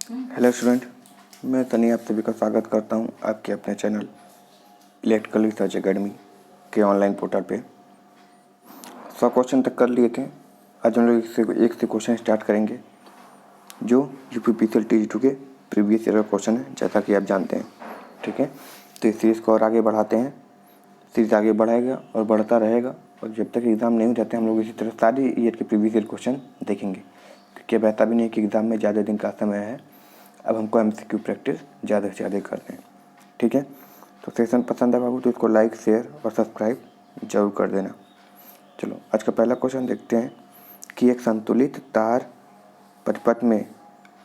Hello student, मैं तनी आप सभी का स्वागत करता हूं आपके अपने चैनल इलेक्ट्रिकल रिसर्च एकेडमी के ऑनलाइन पोर्टल पे। 100 क्वेश्चन तक कर लिए थे। आज हम लोग एक से क्वेश्चन स्टार्ट करेंगे जो यूपीपीसीएल टी2 के प्रीवियस ईयर का क्वेश्चन है, जैसा कि आप जानते हैं। ठीक है, तो इस सीरीज़ को और आगे बढ़ाते हैं। सीरीज़ आगे बढ़ाएगा और बढ़ता रहेगा, और जब तक एग्ज़ाम नहीं हो जाते हम लोग इसी तरह सारे ईयर के प्रीवियस ईयर क्वेश्चन देखेंगे, क्योंकि अब ऐसा भी नहीं कि एग्ज़ाम में ज़्यादा दिन का समय है। अब हमको एमसीक्यू प्रैक्टिस ज़्यादा से ज़्यादा करते हैं। ठीक है, तो सेशन पसंद है बाबू तो इसको लाइक, शेयर और सब्सक्राइब जरूर कर देना। चलो आज का पहला क्वेश्चन देखते हैं कि एक संतुलित तार परिपथ में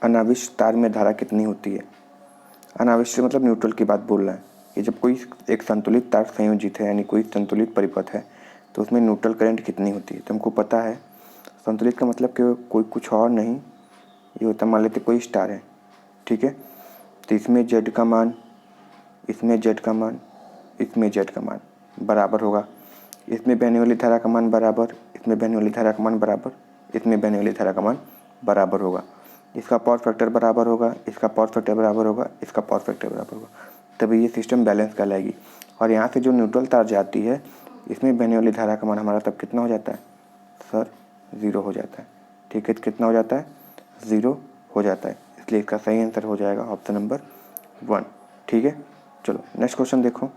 अनाविष्ट तार में धारा कितनी होती है। अनाविष्ट मतलब न्यूट्रल की बात बोल रहा है कि जब कोई एक संतुलित तार संयोजित है, यानी कोई संतुलित परिपथ है, तो उसमें न्यूट्रल करंट कितनी होती है। तो हमको पता है संतुलित का मतलब कि कोई कुछ और नहीं, ये होता है, मान लेते कोई स्टार है। ठीक है, तो इसमें जेड का मान, इसमें जेड का मान, इसमें जेड का मान बराबर होगा। इसमें बहने वाली धारा का मान बराबर, इसमें बहने वाली धारा का मान बराबर, इसमें बहने वाली धारा का मान बराबर होगा। इसका पावर फैक्टर बराबर होगा, इसका पावर फैक्टर बराबर होगा, इसका पावर फैक्टर बराबर होगा, तभी ये सिस्टम बैलेंस कहलाएगी। और यहाँ से जो न्यूट्रल तार जाती है, इसमें बहने वाली धारा का मान हमारा तब कितना हो जाता है सर, 0 हो जाता है। ठीक है, कितना हो जाता है, 0 हो जाता है, इसलिए इसका सही आंसर हो जाएगा ऑप्शन नंबर 1। ठीक है, चलो नेक्स्ट क्वेश्चन देखो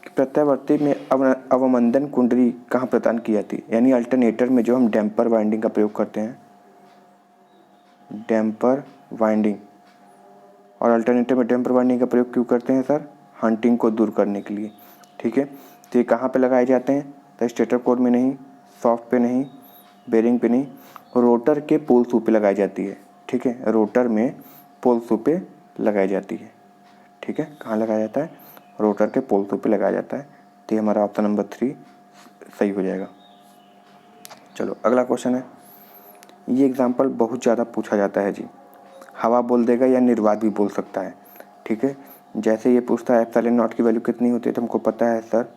कि प्रत्यावर्ती में अवमंदन कुंडली कहाँ प्रदान की जाती है। यानी अल्टरनेटर में जो हम डैम्पर वाइंडिंग का प्रयोग करते हैं, डैम्पर वाइंडिंग, और अल्टरनेटर में डैम्पर वाइंडिंग का प्रयोग क्यों करते हैं सर, हंटिंग को दूर करने के लिए। ठीक है, तो ये कहाँ पे लगाए जाते हैं, तो स्टेटर कोर में नहीं, सॉफ्ट पे नहीं, बेरिंग पे नहीं, रोटर के पोल शू पे लगाई जाती है। ठीक है, रोटर में पोल शू पे लगाई जाती है। ठीक है, कहाँ लगाया जाता है, रोटर के पोल शू पे लगाया जाता है। तो ये हमारा ऑप्शन नंबर 3 सही हो जाएगा। चलो अगला क्वेश्चन है, ये एग्जाम्पल बहुत ज़्यादा पूछा जाता है जी। हवा बोल देगा या निर्वात भी बोल सकता है। ठीक है, जैसे ये पूछता है एप्सिलॉन नॉट की वैल्यू कितनी होती है, तो हमको पता है सर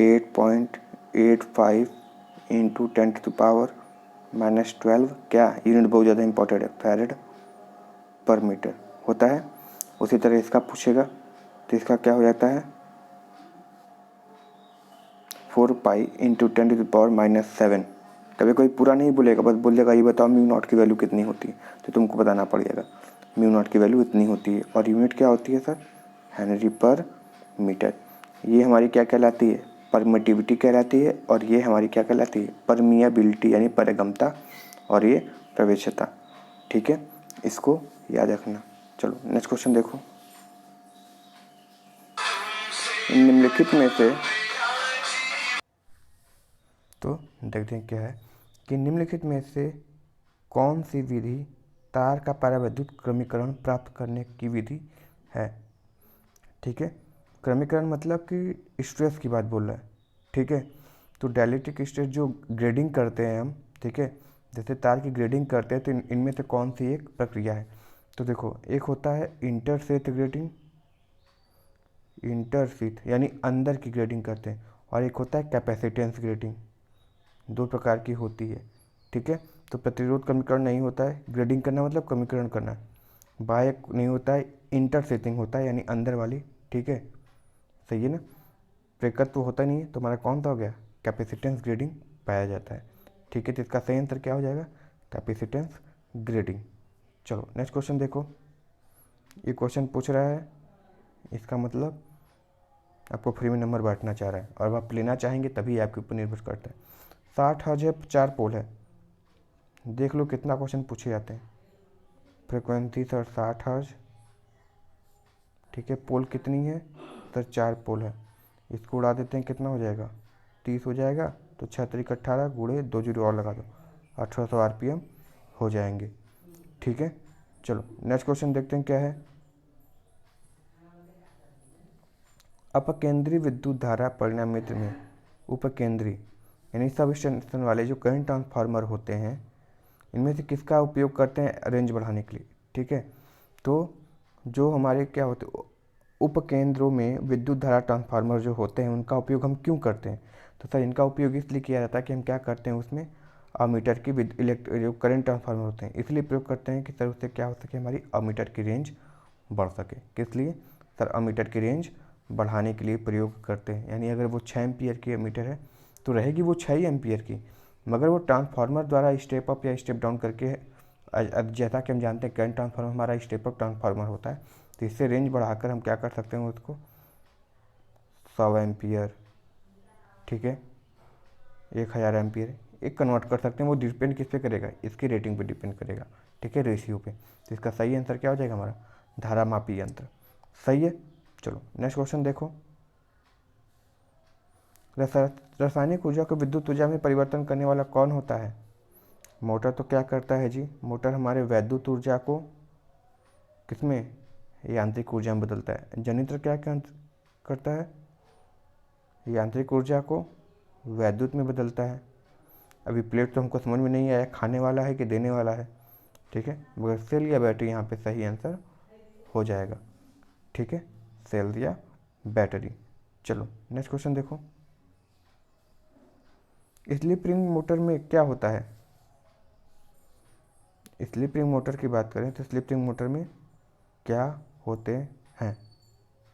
8.85 इंटू 10⁻⁻12 क्या यूनिट बहुत ज़्यादा इंपॉर्टेंट है, फैरेड पर मीटर होता है। उसी तरह इसका पूछेगा तो इसका क्या हो जाता है 4 पाई इंटू 10⁻⁻7। कभी कोई पूरा नहीं बोलेगा, बस बोलेगा ये बताओ म्यू नॉट की वैल्यू कितनी होती है, तो तुमको बताना पड़ेगा म्यू नॉट की वैल्यू इतनी होती है। और यूनिट क्या होती है सर, हेनरी पर मीटर। ये हमारी क्या कहलाती है, परमिटिविटी कहलाती है, और ये हमारी क्या कहलाती है, परमियाबिलिटी यानी पारगम्यता, और ये प्रवेशता। ठीक है, इसको याद रखना। चलो नेक्स्ट क्वेश्चन देखो, निम्नलिखित में से, तो देखते हैं क्या है कि निम्नलिखित में से कौन सी विधि तार का परावैद्युत क्रमीकरण प्राप्त करने की विधि है। ठीक है, क्रमीकरण मतलब कि स्ट्रेस की बात बोल रहा है। ठीक है, तो डायलेक्ट्रिक स्ट्रेस जो ग्रेडिंग करते हैं हम, ठीक है, जैसे तार की ग्रेडिंग करते हैं, तो इनमें से कौन सी एक प्रक्रिया है। तो देखो, एक होता है इंटरसेथ ग्रेडिंग, इंटरसेथ यानी अंदर की ग्रेडिंग करते हैं, और एक होता है कैपेसिटेंस ग्रेडिंग। दो प्रकार की होती है। ठीक है, तो प्रतिरोध क्रमीकरण नहीं होता है, ग्रेडिंग करना मतलब क्रमीकरण करना, बाह्य नहीं होता है, इंटरसेथिंग होता है यानी अंदर वाली। ठीक है, सही है ना, प्रेरकत्व होता नहीं है, तो हमारा कौन सा हो गया, कैपेसिटेंस ग्रेडिंग पाया जाता है। ठीक है, तो इसका सही आंसर क्या हो जाएगा, कैपेसिटेंस ग्रेडिंग। चलो नेक्स्ट क्वेश्चन देखो, ये क्वेश्चन पूछ रहा है, इसका मतलब आपको फ्री में नंबर बांटना चाह रहा है, और आप लेना चाहेंगे तभी आपके ऊपर निर्भर करता है। 60 हर्ट्ज है, 4 पोल है, देख लो कितना क्वेश्चन पूछे जाते हैं। फ्रिक्वेंसी सर 60 हर्ट्ज, ठीक है, पोल कितनी है सर, 4 पोल है, इसको उड़ा देते हैं, कितना हो जाएगा 30 हो जाएगा, तो 6×18 गुणे 2 जीरो और लगा दो, 1800 RPM हो जाएंगे। ठीक है, चलो नेक्स्ट क्वेश्चन देखते हैं क्या है। अपकेंद्री विद्युत धारा परिणामित्र में उपकेंद्री यानी सब स्टेशन वाले जो करंट ट्रांसफार्मर होते हैं, इनमें से किसका उपयोग करते हैं रेंज बढ़ाने के लिए। ठीक है, तो जो हमारे क्या होते उपकेंद्रों में विद्युत धारा ट्रांसफार्मर जो होते हैं, उनका उपयोग हम क्यों करते हैं, तो सर इनका उपयोग इसलिए किया जाता है कि हम क्या करते हैं, उसमें अमीटर की जो करंट ट्रांसफार्मर होते हैं इसलिए प्रयोग करते हैं कि सर उससे क्या हो सके, हमारी अमीटर की रेंज बढ़ सके। किस लिए सर? अमीटर की रेंज बढ़ाने के लिए प्रयोग करते हैं। यानी अगर वो 6 एम्पियर की अमीटर है तो रहेगी वो 6 ही एम्पियर की, मगर वो ट्रांसफार्मर द्वारा स्टेप अप या स्टेप डाउन करके, जैसा कि हम जानते हैं करंट ट्रांसफार्मर हमारा स्टेप अप ट्रांसफार्मर होता है, तो इससे रेंज बढ़ाकर हम क्या कर सकते हैं उसको 100 एम्पियर, ठीक है, 1000 एम्पियर एक कन्वर्ट कर सकते हैं। वो डिपेंड किस पे करेगा? इसकी रेटिंग पे डिपेंड करेगा, ठीक है, रेशियो पे। तो इसका सही आंसर क्या हो जाएगा हमारा? धारा मापी यंत्र। सही है। चलो नेक्स्ट क्वेश्चन देखो। रासायनिक ऊर्जा को विद्युत ऊर्जा में परिवर्तन करने वाला कौन होता है? मोटर तो क्या करता है जी? मोटर हमारे वैद्युत ऊर्जा को किसमें? यांत्रिक ऊर्जा में बदलता है। जनित्र क्या करता है? यांत्रिक ऊर्जा को वैद्युत में बदलता है। अभी प्लेट तो हमको समझ में नहीं आया खाने वाला है कि देने वाला है, ठीक है, मगर सेल या बैटरी यहाँ पे सही आंसर हो जाएगा, ठीक है, सेल या बैटरी। चलो नेक्स्ट क्वेश्चन देखो। स्लिप रिंग मोटर में क्या होता है? स्लिप रिंग मोटर की बात करें तो स्लिप रिंग मोटर में क्या होते हैं?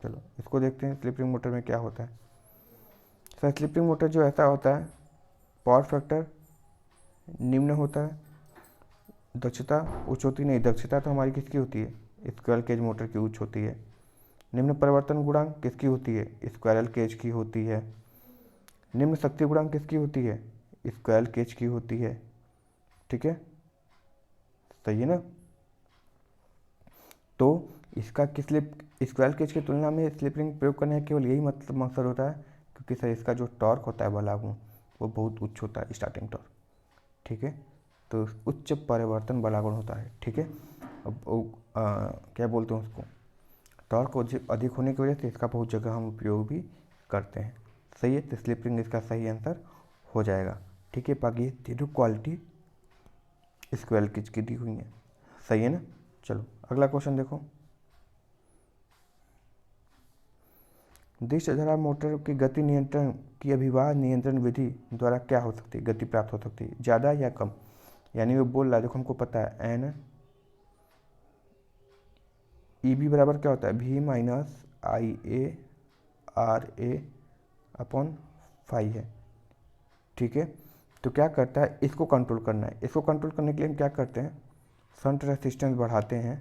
चलो इसको देखते हैं, स्लिप रिंग मोटर में क्या होता है। सर स्लिप रिंग मोटर जो ऐसा होता है, पावर फैक्टर निम्न होता है, दक्षता उच्च होती नहीं। दक्षता तो हमारी किसकी होती है? स्क्वेरल केज मोटर की उच्च होती है। निम्न परिवर्तन गुणांक किसकी होती है? स्क्वेरल केज की होती है। निम्न शक्ति गुणांक किसकी होती है? स्क्वेरल केज की होती है, ठीक है, सही है ना। तो इसका स्क्वेरल केज की तुलना में स्लिप रिंग प्रयोग करने का केवल यही मतलब मकसद होता है क्योंकि सर इसका जो टॉर्क होता है बलागुण वो बहुत उच्च होता है, स्टार्टिंग टॉर्क, ठीक है, तो उच्च परिवर्तन बलागुण होता है, ठीक है। अब क्या बोलते हैं उसको, टॉर्क अधिक होने की वजह से इसका बहुत जगह हम उपयोग भी करते हैं। सही है, तो स्लिप रिंग इसका सही आंसर हो जाएगा, ठीक है। बाकी तीनों क्वालिटी स्क्वेरल केज की दी हुई है, सही है ना। चलो अगला क्वेश्चन देखो। दृश्य धारा मोटर की गति नियंत्रण की अभिवाह नियंत्रण विधि द्वारा क्या हो सकती है? गति प्राप्त हो सकती है ज़्यादा या कम? यानी वो बोल रहा है, देखो हमको पता है एन ई बी बराबर क्या होता है? V minus I A R A upon phi है, ठीक है। तो क्या करता है, इसको कंट्रोल करना है। इसको कंट्रोल करने के लिए हम क्या करते हैं? शंट रेजिस्टेंस बढ़ाते हैं,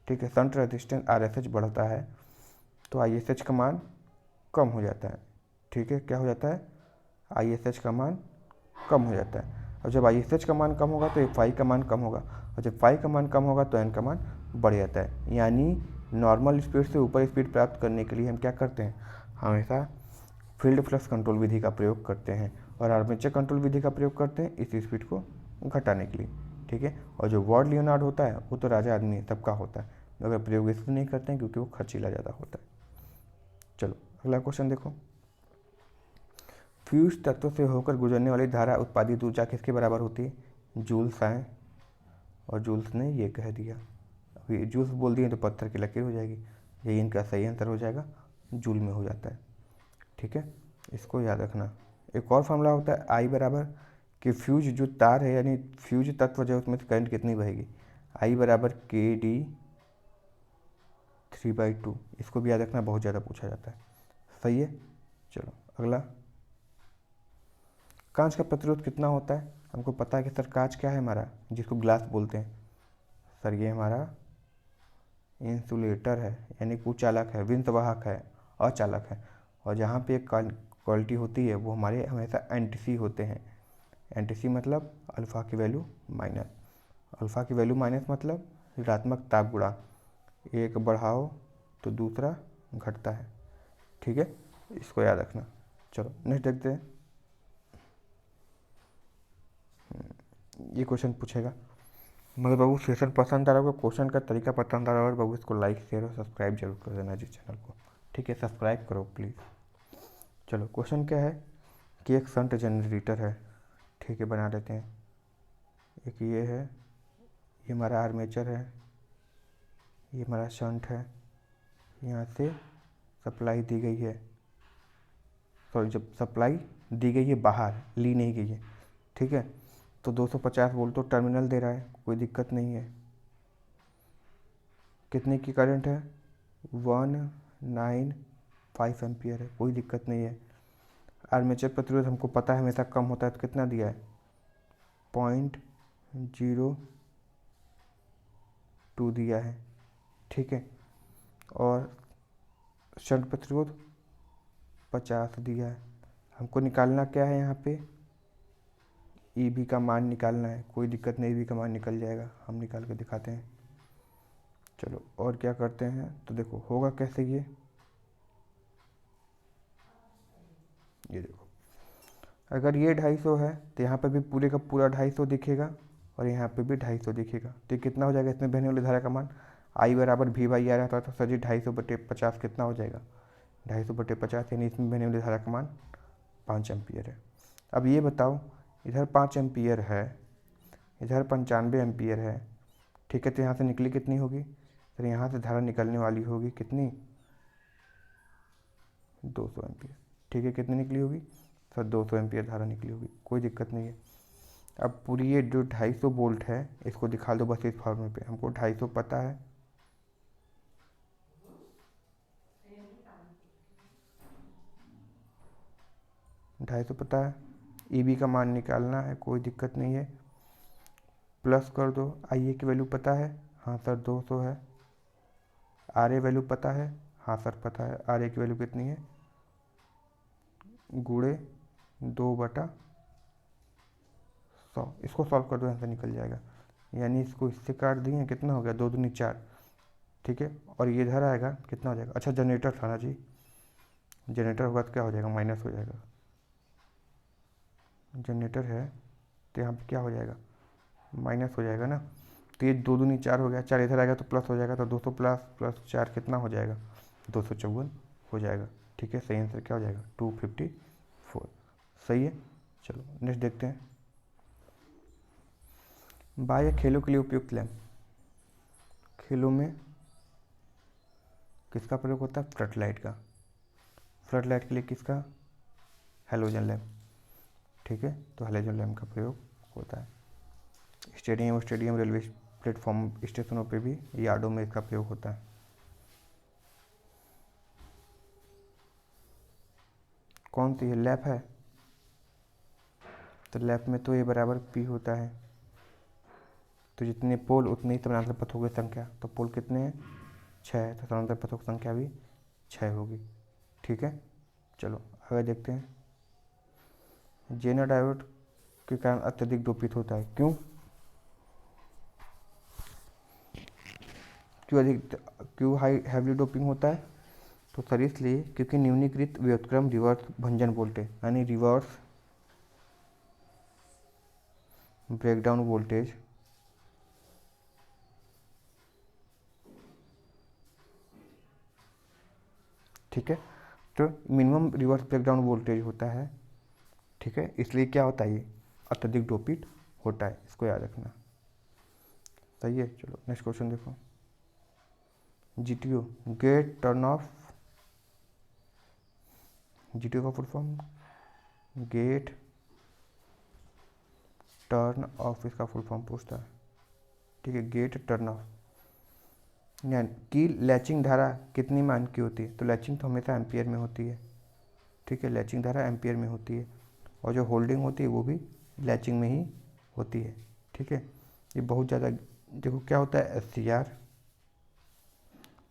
ठीक है, shunt resistance R S H बढ़ता है तो आई एस एच का मान कम हो जाता है, ठीक है, क्या हो जाता है? आई एस एच का मान कम हो जाता है। और जब आई एस एच का मान कम होगा तो फाई का मान कम होगा, और जब फाई का मान कम होगा तो एन का मान बढ़ जाता है। यानी नॉर्मल स्पीड से ऊपर स्पीड प्राप्त करने के लिए हम क्या करते हैं? हमेशा फील्ड फ्लक्स कंट्रोल विधि का प्रयोग करते हैं और आर्मेचर कंट्रोल विधि का प्रयोग करते हैं इस स्पीड को घटाने के लिए, ठीक है। और जो वॉर्ड लियोनार्ड होता है वो तो राजा आदमी सबका होता है, मगर प्रयोग इसलिए नहीं करते हैं क्योंकि वो खर्चीला ज़्यादा होता है। चलो अगला क्वेश्चन देखो। फ्यूज तत्व से होकर गुजरने वाली धारा उत्पादित ऊर्जा किसके बराबर होती है? जूल्स आए और जूल्स ने ये कह दिया, अभी जूल्स बोल दिए तो पत्थर की लकीर हो जाएगी, यही इनका सही आंसर हो जाएगा, जूल में हो जाता है, ठीक है, इसको याद रखना। एक और फॉर्मूला होता है आई बराबर कि फ्यूज जो तार है यानी फ्यूज तत्व जो है उसमें करंट कितनी बहेगी? आई बराबर के डी 3/2, इसको भी याद रखना, बहुत ज़्यादा पूछा जाता है, सही है। चलो अगला, कांच का प्रतिरोध कितना होता है? हमको पता है कि सर कांच क्या है हमारा, जिसको ग्लास बोलते हैं, सर ये हमारा इंसुलेटर है, यानी कुचालक है, विंतवाहक है, अचालक है। और जहाँ पे एक क्वालिटी होती है वो हमारे हमेशा एंटीसी होते हैं। एंटीसी मतलब अल्फ़ा की वैल्यू माइनस, अल्फ़ा की वैल्यू माइनस मतलब ऋणात्मक ताप गुणा, एक बढ़ाओ तो दूसरा घटता है, ठीक है, इसको याद रखना। चलो नेक्स्ट देखते हैं। ये क्वेश्चन पूछेगा, मगर बाबू सेशन पसंद आ रहा होगा, क्वेश्चन का तरीका पसंद आ रहा होगा बाबू, इसको लाइक शेयर और सब्सक्राइब जरूर कर देना जी चैनल को, ठीक है, सब्सक्राइब करो प्लीज़। चलो क्वेश्चन क्या है कि एक शंट जनरेटर है, ठीक है, बना लेते हैं। एक ये है, ये हमारा आर्मेचर है, ये हमारा शंट है, यहाँ से सप्लाई दी गई है, सॉरी जब सप्लाई दी गई है बाहर ली नहीं गई है, ठीक है, तो 250 वोल्ट तो टर्मिनल दे रहा है, कोई दिक्कत नहीं है। कितने की करंट है? 195 एम्पियर है, कोई दिक्कत नहीं है। आर्मेचर प्रतिरोध हमको पता है हमेशा कम होता है, तो कितना दिया है? 0.02 दिया है, ठीक है। और शंट प्रतिरोध 50 दिया है। हमको निकालना क्या है यहाँ पे? ईबी का मान निकालना है, कोई दिक्कत नहीं, ईबी का मान निकल जाएगा, हम निकाल के दिखाते हैं। चलो और क्या करते हैं, तो देखो होगा कैसे ये देखो, अगर ये 250 है तो यहाँ पे भी पूरे का पूरा 250 दिखेगा और यहाँ पे भी 250 दिखेगा। तो ये कितना हो जाएगा इसमें बहने वाली धारा का मान? आई बराबर वी बाई आर रहता था सर जी, 250/50 कितना हो जाएगा? 250/50, यानी इसमें बहने वाली धारा का मान 5 एम्पियर है। अब ये बताओ, इधर 5 एम्पियर है, इधर 95 एम्पियर है, ठीक है। तो यहाँ से निकली कितनी होगी? तो यहाँ से धारा निकलने वाली होगी कितनी? 200 एम्पियर, ठीक है। कितनी निकली होगी सर? 200 एम्पियर धारा निकली होगी, कोई दिक्कत नहीं है। अब पूरी ये जो 250 वोल्ट है इसको दिखा दो बस इस फॉर्मूले पे। हमको 250 पता है, ढाई सौ पता है, ईबी का मान निकालना है, कोई दिक्कत नहीं है। प्लस कर दो, आई ए की वैल्यू पता है, हाँ सर 200 है। आर ए वैल्यू पता है, हाँ सर पता है। आर ए की वैल्यू कितनी है? गुणे 2/100। इसको सॉल्व कर दो, यहाँ से निकल जाएगा। यानी इसको इससे काट दिए, कितना हो गया? 2 दूनी 4, ठीक है। और ये इधर आएगा, कितना हो जाएगा? अच्छा जनरेटर था ना जी, जनरेटर होगा तो क्या हो जाएगा? माइनस हो जाएगा। जनरेटर है तो यहाँ पे क्या हो जाएगा? माइनस हो जाएगा ना। तो ये 2 दूनी 4 हो गया, 4 इधर आएगा तो प्लस हो जाएगा। तो 200 प्लस प्लस 4 कितना हो जाएगा? 254 हो जाएगा, ठीक है। सही आंसर क्या हो जाएगा? 254, सही है। चलो नेक्स्ट देखते हैं। बाह्य खेलों के लिए उपयुक्त लैंप। खेलों में किसका प्रयोग होता है? फ्लड लाइट का। फ्लड लाइट के लिए किसका? हेलोजन लैंप, ठीक है। तो हेलोजन लैंप का प्रयोग होता है। स्टेडियम, रेलवे प्लेटफॉर्म, स्टेशनों पे भी, यार्डों में इसका प्रयोग होता है। कौन सी है? लैप है, तो लैप में तो ए बराबर पी होता है। तो जितने पोल उतने ही समानांतर पथों की संख्या। तो पोल कितने हैं? 6 है, तो समानांतर पथों की संख्या भी 6 होगी, ठीक है। चलो आगे देखते हैं। जेनर डायोड के कारण अत्यधिक दोपित होता है, क्यों? क्यों हाई हैवी डोपिंग होता है? तो सर इसलिए क्योंकि न्यूनीकृत व्युत्क्रम रिवर्स भंजन वोल्टेज, यानी रिवर्स ब्रेकडाउन वोल्टेज ठीक है। तो मिनिमम रिवर्स ब्रेकडाउन वोल्टेज होता है, ठीक है। इसलिए क्या होता है? ये अत्यधिक डोपित होता है, इसको याद रखना, सही है। चलो नेक्स्ट क्वेश्चन देखो। GTO, gate turn off, GTO का full form gate turn off, इसका फुल फॉर्म पूछता है, ठीक है। गेट टर्न ऑफ यानी कि लैचिंग धारा कितनी मान की होती है? तो लैचिंग तो हमेशा एम्पियर में होती है, ठीक है। लैचिंग धारा एम्पियर में होती है, और जो होल्डिंग होती है वो भी लैचिंग में ही होती है, ठीक है। ये बहुत ज़्यादा, देखो क्या होता है, एससीआर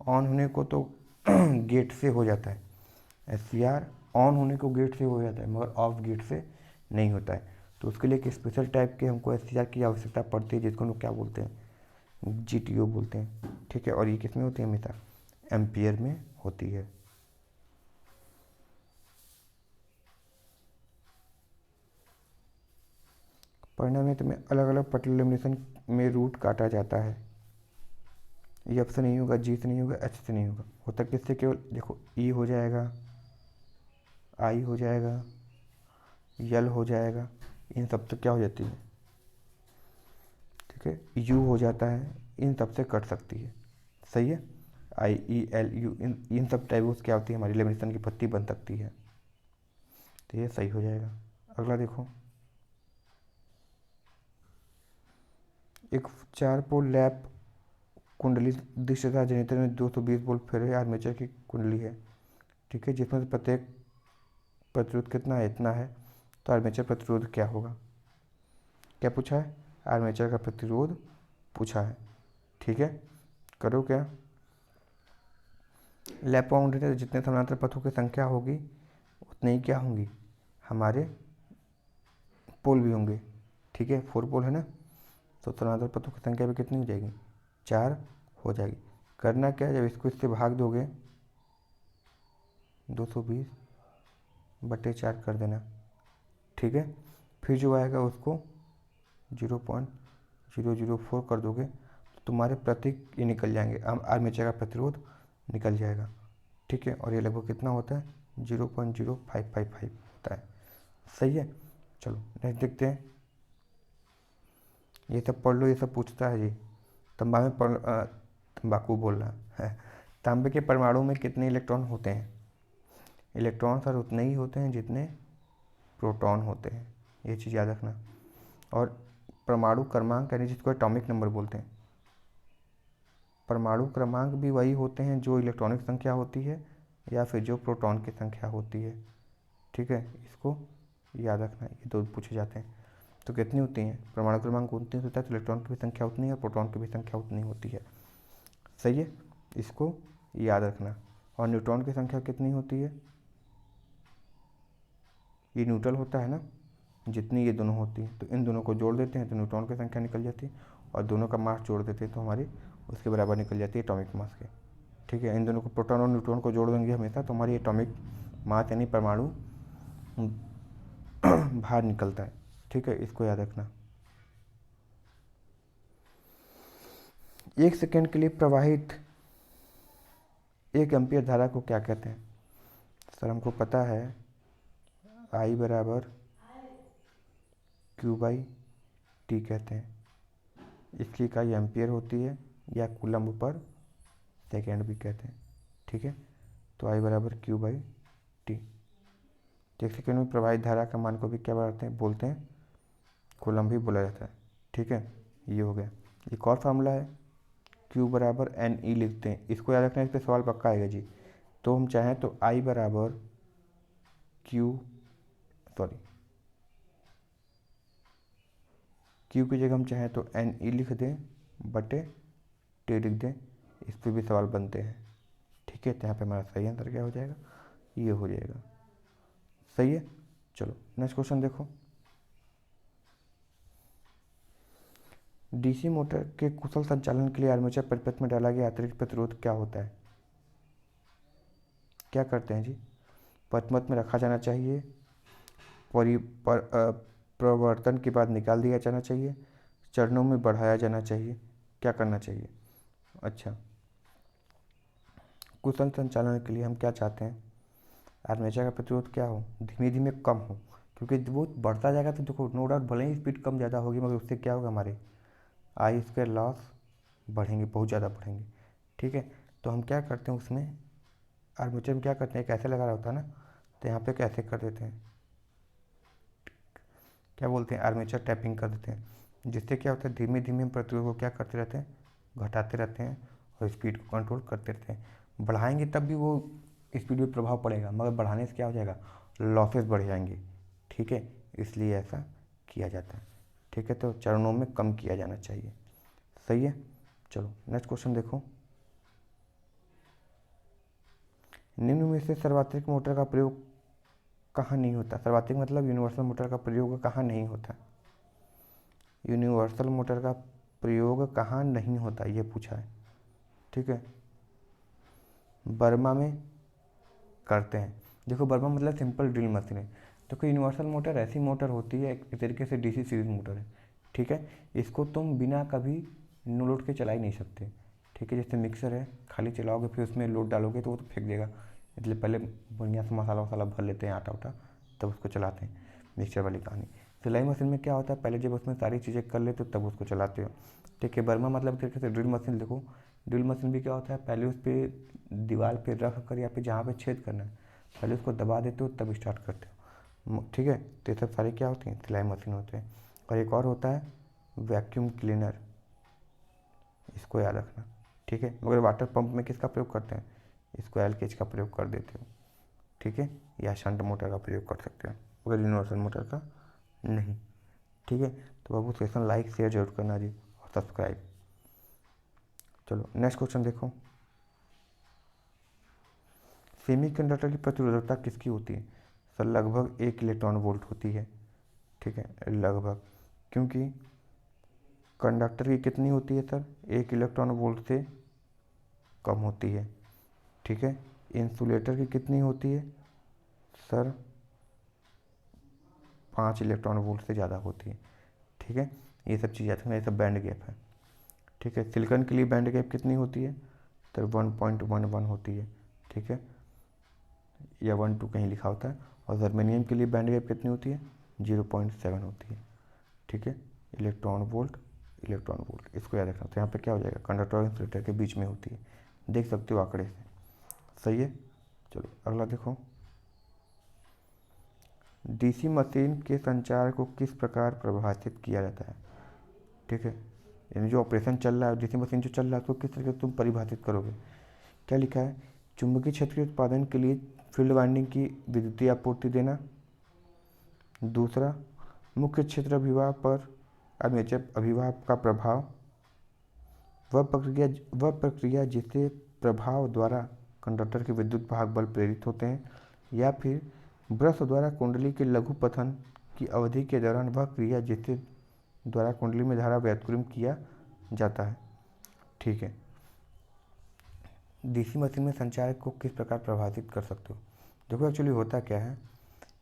ऑन होने को तो गेट से हो जाता है, एससीआर ऑन होने को गेट से हो जाता है, मगर ऑफ गेट से नहीं होता है। तो उसके लिए एक स्पेशल टाइप के हमको एससीआर की आवश्यकता पड़ती है, जिसको हम लोग क्या बोलते हैं? जीटीओ बोलते हैं, ठीक है। और ये किस में होती है? हमेशा एम्पियर में होती है। परिणामित में अलग अलग पटल लेमिनेशन में रूट काटा जाता है। ये ऑप्शन नहीं होगा, जी से नहीं होगा, एच से नहीं होगा, होता किससे? केवल देखो, ई हो जाएगा, आई हो जाएगा, यल हो जाएगा, इन सब से क्या हो जाती है? ठीक है, यू हो जाता है, इन सब से कट सकती है, सही है। आई ई एल यू, इन सब टाइपों से क्या होती है? हमारी लेमिनेशन की पत्ती बन सकती है, तो ये सही हो जाएगा। अगला देखो, एक 4 पोल लैप कुंडली दृश्यता जनरेटर में 220 वोल्ट फेरे आर्मेचर की कुंडली है, ठीक है, जिसमें से प्रत्येक प्रतिरोध कितना है, इतना है। तो आर्मेचर प्रतिरोध क्या होगा, क्या पूछा है, आर्मेचर का प्रतिरोध पूछा है, ठीक है। करो क्या, लैप काउंटर जितने समानांतर पथों की संख्या होगी उतने ही क्या होंगी, हमारे पोल भी होंगे, ठीक है। 4 पोल है ना, तो समानांतर पथों की संख्या भी कितनी हो जाएगी, 4 हो जाएगी। करना क्या है, जब इसको इससे भाग दोगे 220/4 कर देना, ठीक है। फिर जो आएगा उसको 0.004 कर दोगे तो तुम्हारे प्रतीक ये निकल जाएंगे, आर्मेचर का प्रतिरोध निकल जाएगा, ठीक है। और ये लगभग कितना होता है, 0.0555 होता है, सही है। चलो नेक्स्ट देखते हैं, ये सब पढ़ लो, ये सब पूछता है जी। तंबाकू बोल रहा है। तांबे के परमाणु में कितने इलेक्ट्रॉन होते हैं, इलेक्ट्रॉन सर उतने ही होते हैं जितने प्रोटॉन होते हैं, ये चीज़ याद रखना। और परमाणु क्रमांक यानी जिसको एटॉमिक नंबर बोलते हैं, परमाणु क्रमांक भी वही होते हैं जो इलेक्ट्रॉनिक संख्या होती है या फिर जो प्रोटॉन की संख्या होती है, ठीक है। इसको याद रखना, ये दो पूछे जाते हैं। तो कितनी होती हैं, परमाणु क्रमांक 29 होता है, तो इलेक्ट्रॉन की भी संख्या उतनी है, प्रोटॉन की भी संख्या उतनी होती है, सही है, इसको याद रखना। और न्यूट्रॉन की संख्या कितनी होती है, ये न्यूट्रल होता है ना, जितनी ये दोनों होती हैं, तो इन दोनों को जोड़ देते हैं तो न्यूट्रॉन की संख्या निकल जाती है, और दोनों का मास जोड़ देते हैं तो हमारी उसके बराबर निकल जाती है एटॉमिक मास के, ठीक है। इन दोनों को, प्रोटॉन और न्यूट्रॉन को जोड़ देंगे हमेशा तो हमारी एटॉमिक मास यानी परमाणु बाहर निकलता है, ठीक है, इसको याद रखना। 1 सेकेंड के लिए प्रवाहित 1 एम्पियर धारा को क्या कहते हैं, सर हमको पता है I बराबर Q/T कहते हैं, इसकी इकाई एम्पियर होती है या कूलम्ब पर सेकेंड भी कहते हैं, ठीक है। तो I बराबर Q/T। 1 सेकेंड में प्रवाहित धारा का मान को भी क्या बोलते हैं, कूलम्ब भी बोला जाता है, ठीक है। ये हो गया। एक और फार्मूला है, Q बराबर NE लिखते हैं, इसको याद रखना, इस पर सवाल पक्का आएगा जी। तो हम चाहें तो I बराबर Q की जगह हम चाहें तो NE लिख दें बटे T लिख दें, इस पर भी सवाल बनते हैं, ठीक है। तो यहाँ पे हमारा सही आंसर क्या हो जाएगा, ये हो जाएगा, सही है। चलो नेक्स्ट क्वेश्चन देखो, डीसी मोटर के कुशल संचालन के लिए आर्मेचर परिपथ में डाला गया अतिरिक्त प्रतिरोध क्या होता है, क्या करते हैं जी, परिपथ में रखा जाना चाहिए, प्रवर्तन के बाद निकाल दिया जाना चाहिए, चरणों में बढ़ाया जाना चाहिए, क्या करना चाहिए। अच्छा, कुशल संचालन के लिए हम क्या चाहते हैं, आर्मेचर का प्रतिरोध क्या हो, धीमे धीमे कम हो, क्योंकि वो बढ़ता जाएगा तो देखो नो डाउट भले ही स्पीड कम ज़्यादा होगी मगर उससे क्या होगा, हमारे I² लॉस बढ़ेंगे, बहुत ज़्यादा बढ़ेंगे, ठीक है। तो हम क्या करते हैं उसमें, आर्मेचर में क्या करते हैं, एक ऐसे लगा रहा होता है ना, तो यहाँ पे कैसे कर देते हैं, क्या बोलते हैं, आर्मेचर टैपिंग कर देते हैं, जिससे क्या होता है धीमे धीमे हम प्रतिरोध को क्या करते रहते हैं, घटाते रहते हैं और स्पीड को कंट्रोल करते रहते हैं। बढ़ाएंगे तब भी वो स्पीड में प्रभाव पड़ेगा, मगर बढ़ाने से क्या हो जाएगा, लॉसेस बढ़ जाएंगे, ठीक है, इसलिए ऐसा किया जाता है, ठीक है। तो चरणों में कम किया जाना चाहिए, सही है। चलो नेक्स्ट क्वेश्चन देखो, निम्न में से सर्वाधिक मोटर का प्रयोग कहाँ नहीं होता, सर्वाधिक मतलब यूनिवर्सल मोटर का प्रयोग कहाँ नहीं होता, यूनिवर्सल मोटर का प्रयोग कहाँ नहीं होता ये पूछा है, ठीक है। बर्मा में करते हैं, देखो बर्मा मतलब सिंपल ड्रिल मशीन है, देखो यूनिवर्सल मोटर ऐसी मोटर होती है एक तरीके से डीसी सीरीज मोटर है, ठीक है। इसको तुम बिना कभी नो लोड के चला ही नहीं सकते, ठीक है। जैसे मिक्सर है, खाली चलाओगे फिर उसमें लोड डालोगे तो वो तो फेंक देगा, इसलिए पहले बढ़िया से मसाला वसाला भर लेते हैं, आटा उटा, तब उसको चलाते हैं, मिक्सर वाली कहानी। सिलाई मशीन में क्या होता है, पहले जब उसमें सारी चीज़ें कर लेते हो तब उसको चलाते हो, ठीक है। बर्मा मतलब तरीके से ड्रिल मशीन, देखो ड्रिल मशीन भी क्या होता है, पहले उस पर दीवार पे रख कर या फिर जहाँ पे छेद करना है पहले उसको दबा देते हो तब स्टार्ट करते हो, ठीक है। तो ये सब सारी क्या होती हैं, सिलाई मशीन होते हैं। और एक और होता है वैक्यूम क्लीनर, इसको याद रखना, ठीक है। मगर वाटर पंप में किसका प्रयोग करते हैं, स्क्वायर केज का प्रयोग कर देते हो, ठीक है, या शंट मोटर का प्रयोग कर सकते हैं, मगर यूनिवर्सल मोटर का नहीं, ठीक है। तो बाबू सेशन लाइक शेयर जरूर करना जी और सब्सक्राइब। चलो नेक्स्ट क्वेश्चन देखो, सेमीकंडक्टर की प्रतिरोधकता किसकी होती है, सर लगभग 1 इलेक्ट्रॉन वोल्ट होती है, ठीक है, लगभग, क्योंकि कंडक्टर की कितनी होती है सर, 1 इलेक्ट्रॉन वोल्ट से कम होती है, ठीक है। इंसुलेटर की कितनी होती है सर, 5 इलेक्ट्रॉन वोल्ट से ज़्यादा होती है, ठीक है। ये सब चीज़ याद रखना, ये सब बैंड गैप है, ठीक है। सिलिकॉन के लिए बैंड गैप कितनी होती है, तो 1.11 होती है, ठीक है, या 1.2 कहीं लिखा होता है। और जर्मेनियम के लिए बैंड गैप कितनी होती है, 0.7 होती है, ठीक है। इलेक्ट्रॉन वोल्ट, इलेक्ट्रॉन वोल्ट, इसको याद रखना। तो यहाँ पे क्या हो जाएगा, कंडक्टर और इंसुलेटर के बीच में होती है, देख सकते हो आंकड़े से, सही है। चलो अगला देखो, डीसी मशीन के संचार को किस प्रकार प्रभावित किया जाता है, ठीक है। यानी जो ऑपरेशन चल रहा है, डीसी मशीन जो चल रहा है, उसको किस तरह से तुम परिभाषित करोगे। क्या लिखा है, चुंबकीय क्षेत्र के उत्पादन के लिए फील्ड वाइंडिंग की विद्युतीय आपूर्ति देना। दूसरा, मुख्य क्षेत्र अभिवाह पर आर्मेचर अभिवाह का प्रभाव, वह प्रक्रिया जिससे प्रभाव द्वारा कंडक्टर के विद्युत भाग बल प्रेरित होते हैं। या फिर ब्रश द्वारा कुंडली के लघु पतन की अवधि के दौरान वह क्रिया जिससे द्वारा कुंडली में धारा व्युत्क्रम किया जाता है, ठीक है। डीसी मशीन में संचार को किस प्रकार प्रभावित कर सकते हो, देखो एक्चुअली होता क्या है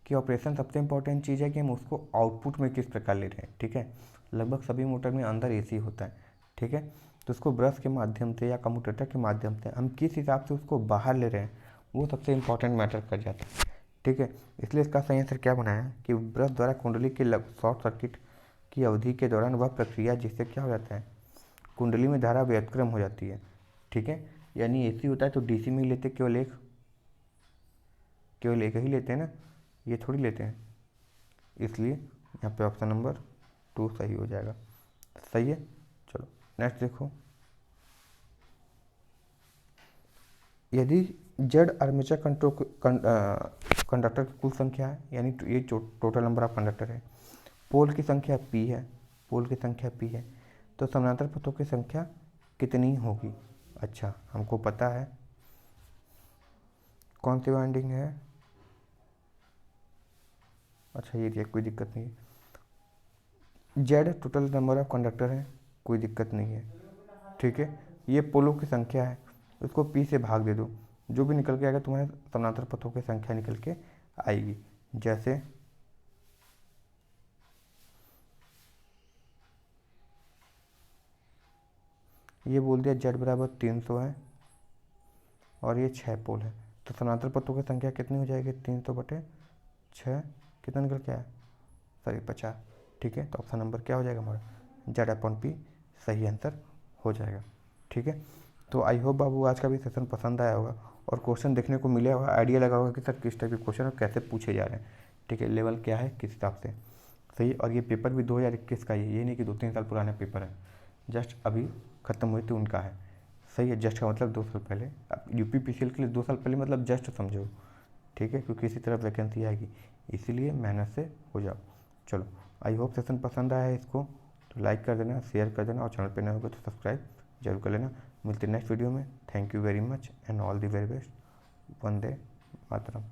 कि ऑपरेशन सबसे इंपॉर्टेंट चीज़ है कि हम उसको आउटपुट में किस प्रकार ले रहे हैं, ठीक है। लगभग सभी मोटर में अंदर एसी होता है, ठीक है। तो उसको ब्रश के माध्यम से या कम्यूटेटर के माध्यम से हम किस हिसाब से उसको बाहर ले रहे हैं, वो सबसे इंपॉर्टेंट मैटर कर जाता है, ठीक है। इसलिए इसका सही आंसर क्या बनाया है कि ब्रश द्वारा कुंडली के शॉर्ट सर्किट की अवधि के दौरान वह प्रक्रिया जिससे क्या हो जाता है, कुंडली में धारा व्युत्क्रम हो जाती है, ठीक है। यानी एसी होता है तो डीसी में ही लेते, केवल एक ही लेते हैं ना, ये थोड़ी लेते हैं, इसलिए यहाँ पे ऑप्शन नंबर 2 सही हो जाएगा, सही है। चलो नेक्स्ट देखो, यदि जेड आर्मेचर कंडक्टर की कुल संख्या है, यानी ये टोटल नंबर ऑफ कंडक्टर है, पोल की संख्या पी है, तो समानांतर पथों की संख्या कितनी होगी। अच्छा हमको पता है कौन सी वाइंडिंग है, अच्छा ये कोई दिक्कत नहीं है। Z total number of conductor है, कोई दिक्कत नहीं है, ठीक है। ये पोलों की संख्या है, उसको पी से भाग दे दो, जो भी निकल के आएगा तुम्हारे समानांतर पथों की संख्या निकल के आएगी। जैसे ये बोल दिया जेड बराबर 300 है और ये 6 पोल है, तो समानांतर पथों की संख्या कितनी हो जाएगी, 300/6, कितना निकल के आया, सॉरी 50, ठीक है। तो ऑप्शन नंबर क्या हो जाएगा हमारा, Z/P सही आंसर हो जाएगा, ठीक है। तो आई होप बाबू आज का भी सेशन पसंद आया होगा और क्वेश्चन देखने को मिला होगा, आइडिया लगा होगा कि सर किस टाइप के क्वेश्चन और कैसे पूछे जा रहे हैं, ठीक है, लेवल क्या है किस हिसाब से, सही। और ये पेपर भी 2021 का ही है, ये नहीं कि 2-3 साल पुराना पेपर है, जस्ट अभी ख़त्म हुए थे उनका है, सही है। जस्ट का मतलब 2 साल पहले, अब UPPCL के लिए 2 साल पहले मतलब जस्ट समझो, ठीक है, क्योंकि इसी तरह वैकेंसी आएगी, इसीलिए मेहनत से हो जाओ। चलो आई होप सेशन पसंद आया है, इसको तो लाइक कर देना, शेयर कर देना और चैनल पे नए होगा तो सब्सक्राइब जरूर कर लेना। मिलते हैं नेक्स्ट वीडियो में, thank you very much and all the very best, Vande Mataram.